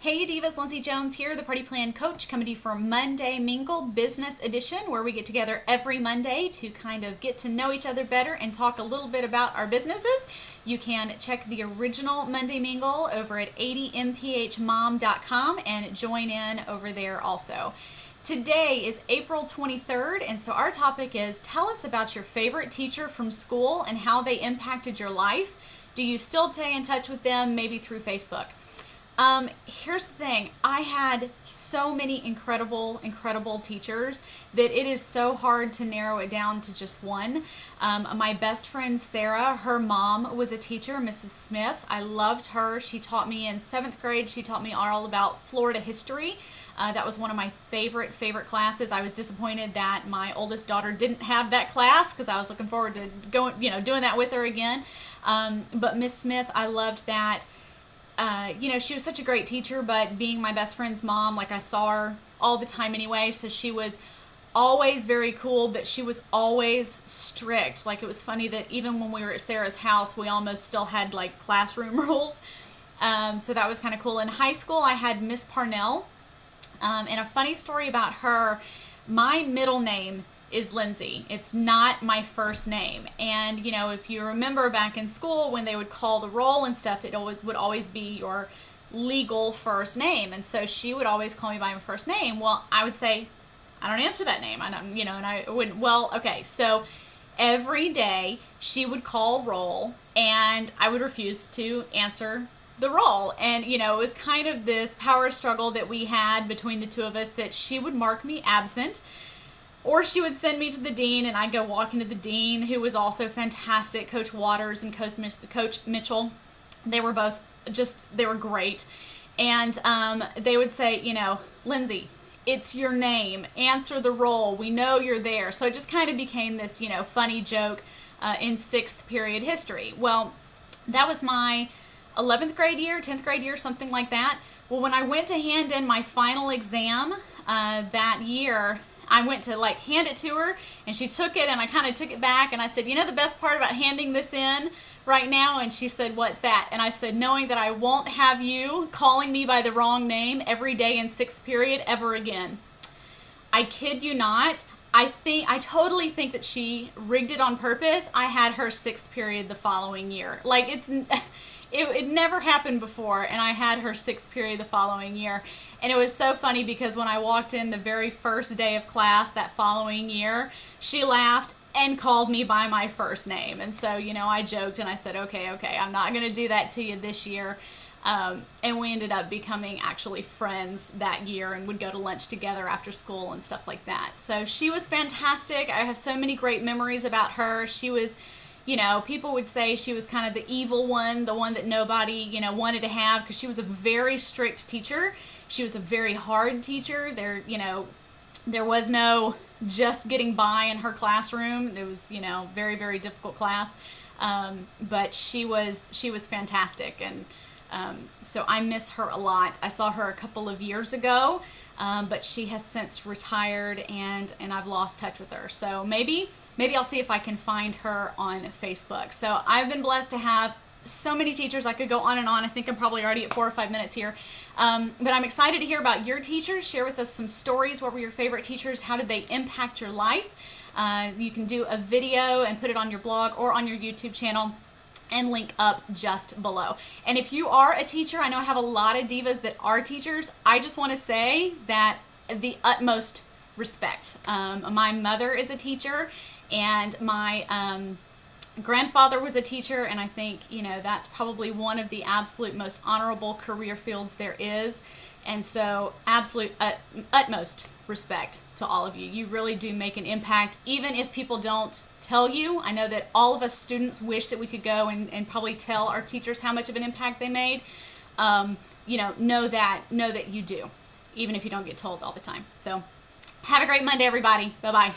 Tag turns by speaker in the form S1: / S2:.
S1: Hey Divas, Lindsay Jones here, the Party Plan Coach, coming to you for Monday Mingle Business Edition, where we get together every Monday to kind of get to know each other better and talk a little bit about our businesses. You can check the original Monday Mingle over at 80mphmom.com and join in over there also. Today is April 23rd, and so our topic is tell us about your favorite teacher from school and how they impacted your life. Do you still stay in touch with them, maybe through Facebook? Here's the thing. I had so many incredible teachers that it is so hard to narrow it down to just one. My best friend Sarah, her mom was a teacher, Mrs. Smith. I loved her. She taught me in 7th grade. She taught me all about Florida history. That was one of my favorite classes. I was disappointed that my oldest daughter didn't have that class because I was looking forward to doing that with her again. But Miss Smith, I loved that. She was such a great teacher, but being my best friend's mom, like I saw her all the time anyway, so she was always very cool, but she was always strict. Like, it was funny that even when we were at Sarah's house, we almost still had like classroom rules. So that was kind of cool. In high school, I had Miss Parnell, and a funny story about her, my middle name is Lindsay. It's not my first name. And if you remember back in school when they would call the roll and stuff, it would always be your legal first name. And so she would always call me by my first name. Well, I would say, I don't answer that name. I don't, and I wouldn't. Well, okay. So every day she would call roll and I would refuse to answer the roll. And, it was kind of this power struggle that we had between the two of us, that she would mark me absent, or she would send me to the dean, and I'd go walk into the dean, who was also fantastic, Coach Waters and Coach Mitchell. They were both they were great. And they would say, Lindsay, it's your name. Answer the roll. We know you're there. So it just kind of became this, funny joke in 6th period history. Well, that was my 11th grade year, 10th grade year, something like that. Well, when I went to hand in my final exam that year, I went to hand it to her, and she took it, and I kind of took it back, and I said, the best part about handing this in right now? And she said, what's that? And I said, knowing that I won't have you calling me by the wrong name every day in 6th period ever again. I kid you not. I totally think that she rigged it on purpose. I had her 6th period the following year. It never happened before, and I had her 6th period the following year. And it was so funny because when I walked in the very first day of class that following year, she laughed and called me by my first name. And so, I joked and I said, okay, I'm not going to do that to you this year. And we ended up becoming actually friends that year and would go to lunch together after school and stuff like that. So she was fantastic. I have so many great memories about her. She was, people would say she was kind of the evil one, the one that nobody, wanted to have, because she was a very strict teacher. She was a very hard teacher. There was no just getting by in her classroom. It was, very, very difficult class. But she was fantastic. And so I miss her a lot. I saw her a couple of years ago, but she has since retired, and I've lost touch with her. So maybe I'll see if I can find her on Facebook. So I've been blessed to have so many teachers. I could go on and on. I think I'm probably already at 4 or 5 minutes here. But I'm excited to hear about your teachers. Share with us some stories. What were your favorite teachers? How did they impact your life? You can do a video and put it on your blog or on your YouTube channel, and link up just below. And if you are a teacher, I know I have a lot of divas that are teachers. I just want to say that the utmost respect. My mother is a teacher, and my grandfather was a teacher, and I think that's probably one of the absolute most honorable career fields there is. And so absolute utmost respect to all of you. You really do make an impact, even if people don't tell you. I know that all of us students wish that we could go and probably tell our teachers how much of an impact they made. Know that you do, even if you don't get told all the time. So have a great Monday, everybody. Bye-bye.